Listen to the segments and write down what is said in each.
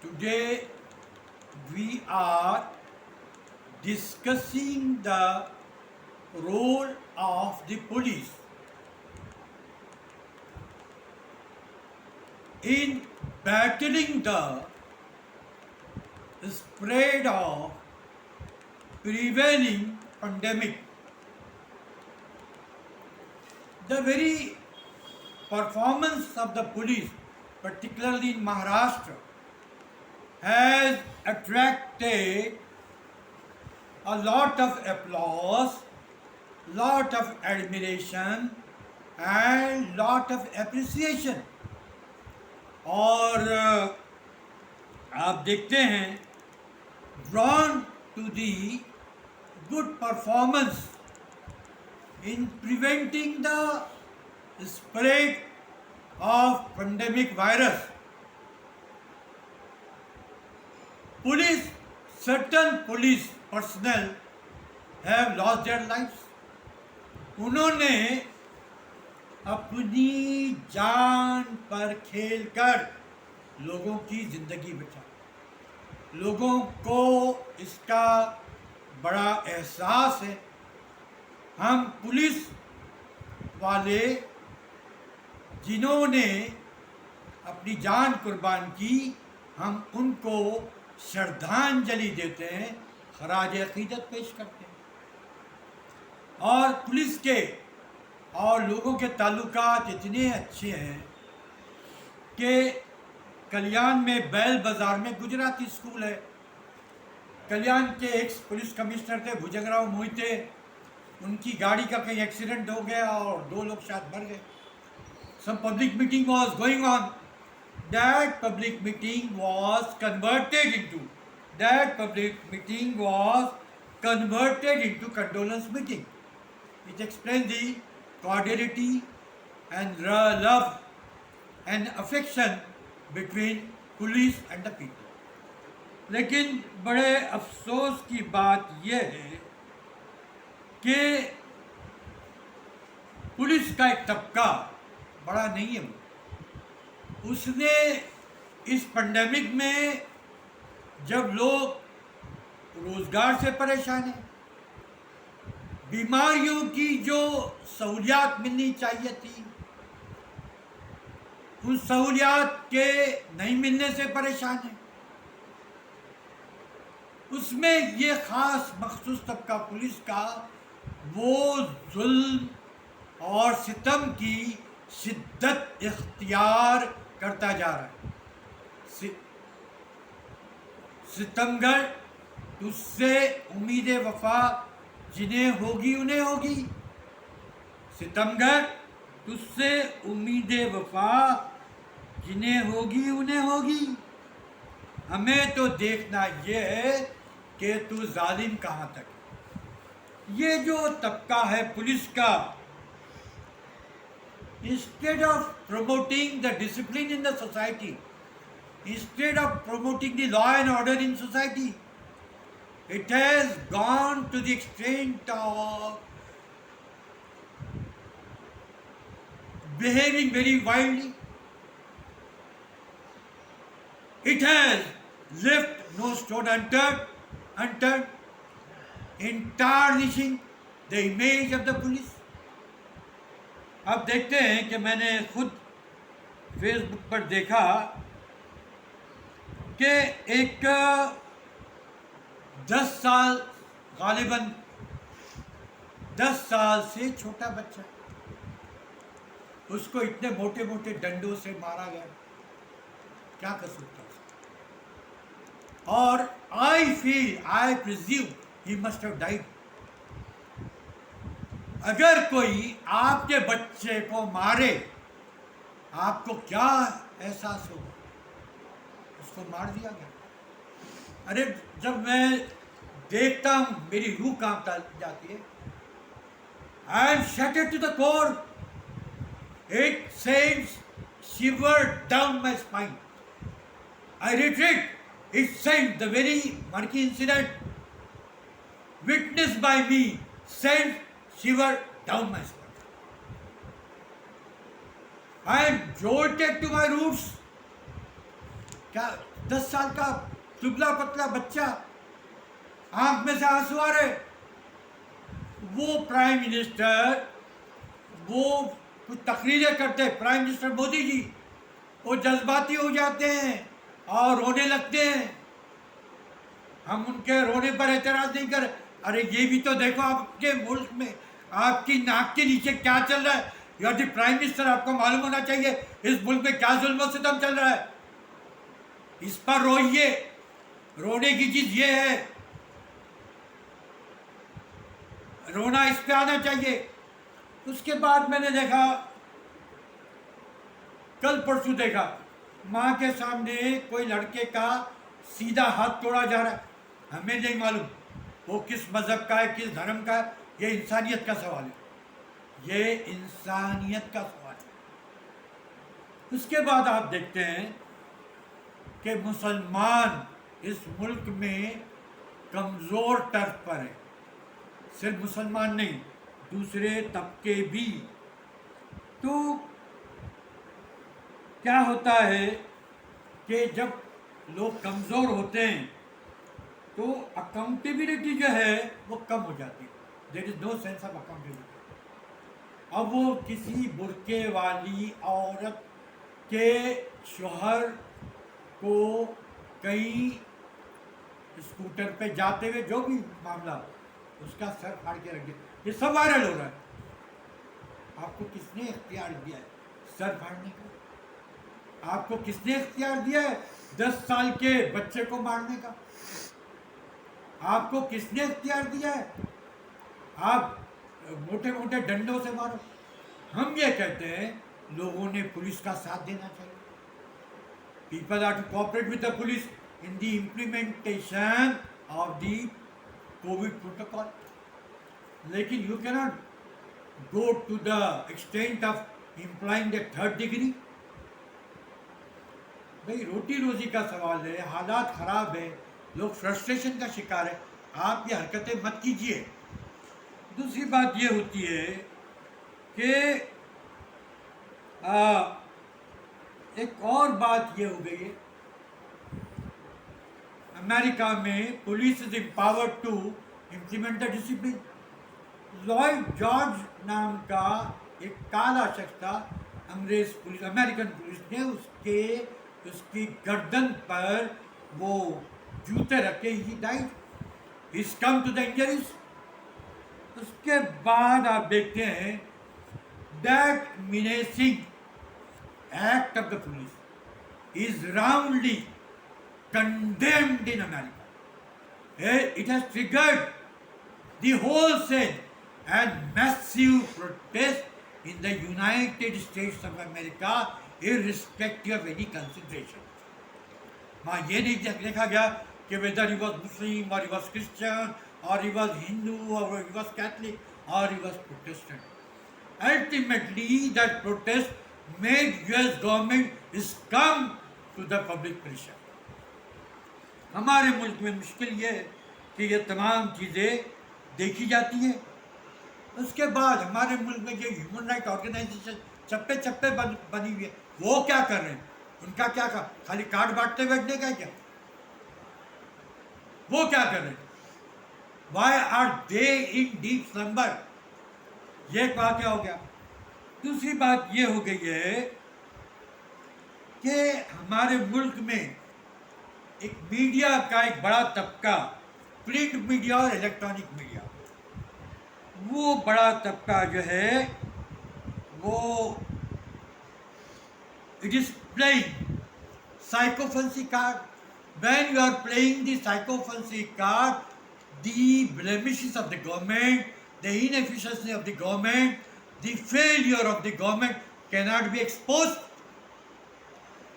Today we are discussing the role of the police in battling the spread of prevailing pandemic. The very performance of the police, particularly in Maharashtra, has attracted a lot of applause, lot of admiration and lot of appreciation. और आप देखते हैं drawn to the good performance in preventing the spread of pandemic virus. Certain police personnel have lost their lives. उन्होंने अपनी जान पर खेलकर लोगों की जिंदगी बचाई. लोगों को इसका बड़ा एहसास है. हम पुलिस वाले जिन्होंने अपनी जान कुर्बान की, हम उनको श्रद्धांजलि देते हैं, खराज अकीदत पेश करते हैं. और पुलिस के और लोगों के ताल्लुकात इतने अच्छे हैं कि कल्याण में बैल बाज़ार में गुजराती स्कूल है. कल्याण के एक पुलिस कमिश्नर थे भुजंगराव मोहिते. उनकी गाड़ी का कहीं एक्सीडेंट हो गया और 2 लोग शायद मर गए. Some public meeting was going on. That public meeting was converted into condolence meeting. It explains the cordiality and love and affection between police and the people. लेकिन बड़े अफसोस की बात यह है कि पुलिस का एक तबका बड़ा नहीं है. उसने इस पेंडेमिक में जब लोग रोजगार से परेशान हैं, बीमारियों की जो सहूलियात मिलनी चाहिए थी, उन सहूलियात के नहीं मिलने से परेशान है, उसमें ये खास मखसूस तबका पुलिस का वो जुल्म और सितम की शिद्दत इख्तियार करता जा रहा है. सितमगर तुझसे उम्मीद वफा जिन्हें होगी उन्हें होगी. सितमगर तुझसे उम्मीद वफा जिन्हें होगी उन्हें होगी. हमें तो देखना ये है कि तू जालिम कहाँ तक. ये जो तबका है पुलिस का, instead of promoting the discipline in the society, instead of promoting the law and order in society, it has gone to the extent of behaving very wildly. It has left no stone unturned in tarnishing the image of the police. अब देखते हैं कि मैंने खुद Facebook पर देखा कि एक 10 साल, गालिबन 10 साल से छोटा बच्चा, उसको इतने मोटे मोटे डंडों से मारा गया. क्या कसूर था उसका? और I presume he must have died. अगर कोई आपके बच्चे को मारे, आपको क्या एहसास होगा? उसको मार दिया गया. अरे जब मैं देखता हूं मेरी रूह कांप जाती है. I am shattered to the core. It sends shiver down my spine. I reiterate, it sent the very murky incident witnessed by me sent shiver down my spine. I am jolted to my roots. क्या 10 साल का दुबला पतला बच्चा, आंख में से आंसू आ रहे, वो प्राइम मिनिस्टर, वो कुछ तकरीरें करते, प्राइम मिनिस्टर मोदी जी, वो जज्बाती हो जाते हैं और रोने लगते हैं। हम उनके रोने पर एतराज नहीं कर, अरे ये भी तो देखो आपके मुल्क में आपकी नाक के नीचे क्या चल रहा है। You are the prime minister, आपको मालूम होना चाहिए इस मुल्क में क्या जुल्म सितम चल रहा है। इस पर रोइए, रोने की चीज ये है, रोना इस पे आना चाहिए। उसके बाद मैंने देखा, कल परसों देखा, माँ के सामने कोई लड़के का सीधा हाथ तोड़ा जा रहा है। हमें नहीं मालूम वो किस मजहब का है, किस धर्म का है। ये इंसानियत का सवाल है, ये इंसानियत का सवाल है। उसके बाद आप देखते हैं कि मुसलमान इस मुल्क में कमज़ोर टर्फ पर है। सिर्फ मुसलमान नहीं, दूसरे तबके भी। तो क्या होता है कि जब लोग कमज़ोर होते हैं तो अकाउंटेबिलिटी जो है वो कम हो जाती है। There is no sense of accountability. अब वो किसी बुरके वाली औरत के शोहर को कहीं स्कूटर पे जाते हुए जो भी मामला, उसका सर फाड़ के रख दिया, ये सब वायरल हो रहा है। आपको किसने इख्तियार दिया है सर फाड़ने का? आपको किसने इख्तियार दिया है 10 साल के बच्चे को मारने का? आपको किसने इख्तियार दिया है? आप मोटे मोटे डंडों से मारो। हम ये कहते हैं लोगों ने पुलिस का साथ देना चाहिए। People are to cooperate with the police in the implementation of the covid protocol. लेकिन you cannot go to the extent of implying the 3rd degree. भाई रोटी रोजी का सवाल है, हालात खराब है, लोग फ्रस्ट्रेशन का शिकार है, आप ये हरकतें मत कीजिए। दूसरी बात ये होती है कि एक और बात ये हो गई है, अमेरिका में police is empowered to implement the discipline. Lloyd George नाम का एक काला शख्स था, अंग्रेज पुलिस, अमेरिकन पुलिस ने उसकी गर्दन पर वो जूते रखे, he died, he is come to the injuries. उसके बाद आप देखते हैं that menacing act of the police is roundly condemned in America. It has triggered the wholesale and massive protest in the United States of America, irrespective of any consideration. वहाँ ये नहीं देखा गया कि whether he was Muslim or he was Christian or he was Hindu or he was Catholic or he was Protestant. Ultimately, that protest made US government succumb to the public pressure. हमारे मुल्क में मुश्किल ये है कि ये तमाम चीज़ें देखी जाती हैं। उसके बाद हमारे मुल्क में जो ह्यूमन राइट ऑर्गेनाइजेशन चप्पे चप्पे बनी हुई है, वो क्या कर रहे हैं? उनका क्या खाली कार्ड बांटते बैठने का क्या? वो क्या कर रहे हैं? Why are they in deep slumber? ये एक वाक़या हो गया। दूसरी बात ये हो गई है कि हमारे मुल्क में एक मीडिया का एक बड़ा तबका, प्रिंट मीडिया और इलेक्ट्रॉनिक मीडिया, वो बड़ा तबका जो है वो it is playing psychophancy card. When you are playing the psychophancy card, the blemishes of the government, the inefficiency of the government, the failure of the government cannot be exposed.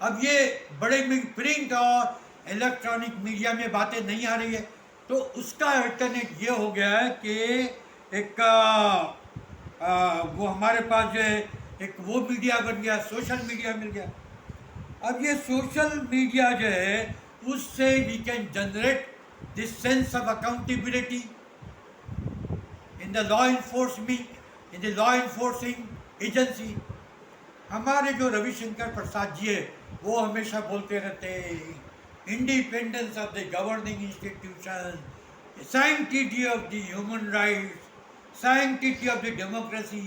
अब ये बड़े print और electronic media में बातें नहीं आ रही है, तो उसका अल्टरनेट ये हो गया है कि एक वो हमारे पास जो है एक वो मीडिया बन गया, सोशल मीडिया मिल गया। अब ये सोशल मीडिया जो है उससे we can generate this sense of accountability in the law enforcement, in the law enforcing agency. हमारे जो रविशंकर प्रसाद जी है, वो हमेशा बोलते रहते हैं independence of the governing institution, sanctity of the human rights, sanctity of the democracy,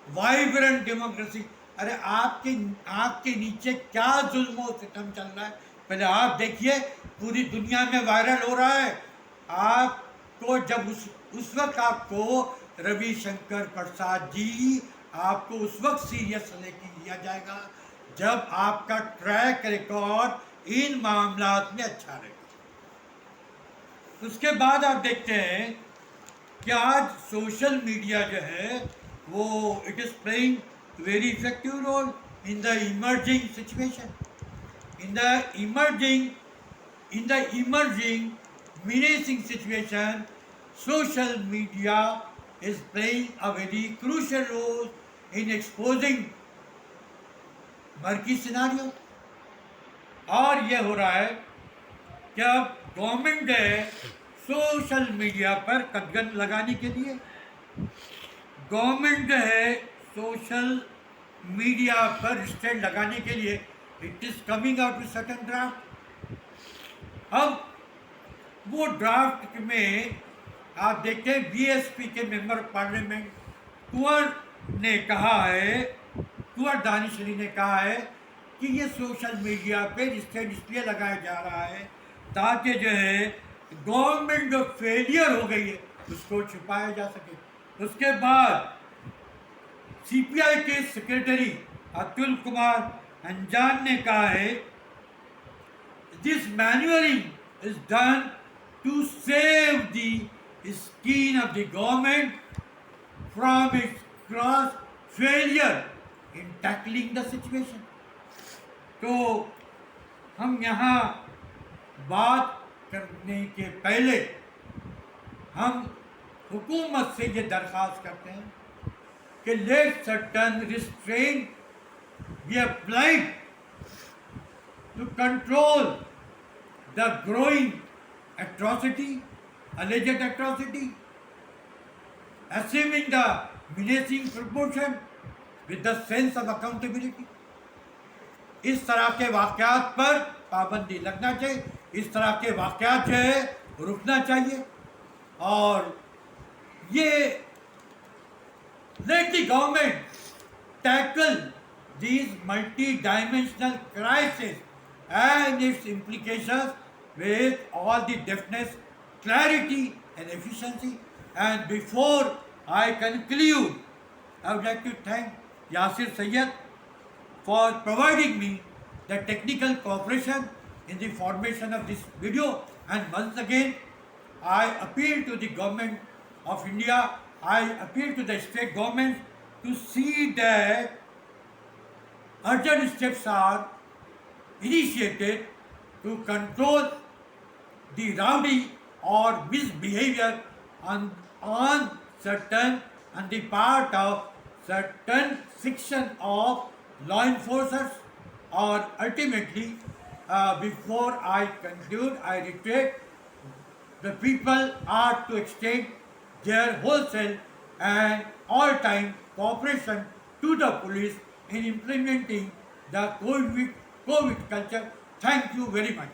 vibrant democracy. अरे आपके आपके नीचे क्या जुल्म और सितम चल रहा है, पहले आप देखिए। पूरी दुनिया में वायरल हो रहा है। आपको जब उस वक्त आपको रविशंकर प्रसाद जी, आपको उस वक्त सीरियस लेके लिया जाएगा जब आपका ट्रैक रिकॉर्ड इन मामलात में अच्छा रहेगा। उसके बाद आप देखते हैं कि आज सोशल मीडिया जो है वो it is playing very effective role in the emerging situation, in the emerging menacing situation. Social media is playing a very crucial role in exposing murky scenario। और ये हो रहा है कि अब गवर्नमेंट है सोशल मीडिया पर कदगन लगाने के लिए, गवर्नमेंट है सोशल मीडिया पर रिस्ट्रेंट लगाने के लिए it is coming out with certain draft. अब वो ड्राफ्ट में आप देखते हैं बीएसपी के मेंबर ऑफ पार्लियामेंट कुंवर ने कहा है, कुंवर दानिश अली ने कहा है कि ये सोशल मीडिया पे रिस्ट्रेंट इसलिए लगाया जा रहा है ताकि जो है गवर्नमेंट जो फेलियर हो गई है उसको छुपाया जा सके। उसके बाद सीपीआई के सेक्रेटरी अतुल कुमार अंजान ने कहा है this manhandling is done to save the skin of the government from its gross failure in tackling the situation. तो हम यहाँ बात करने के पहले हम हुकूमत से ये दरख्वास्त करते हैं कि let certain restraint be applied to control the growing atrocity, alleged atrocity, assuming the menacing proportion with the sense of accountability। इस तरह के वाक़यात पर पाबंदी लगना चाहिए, इस तरह के वाक़यात जो है रुकना चाहिए। और ये let the government tackle these multi-dimensional crises and its implications with all the deftness, clarity and efficiency। And before I conclude, I would like to thank Yasir Sayyed for providing me the technical cooperation in the formation of this video। And once again, I appeal to the government of India, I appeal to the state governments to see that urgent steps are initiated to control the rowdy or misbehavior on certain on the part of certain section of law enforcers। or ultimately, before I conclude, I reiterate the people are to extend their wholesale and all-time cooperation to the police in implementing the COVID culture। Thank you very much।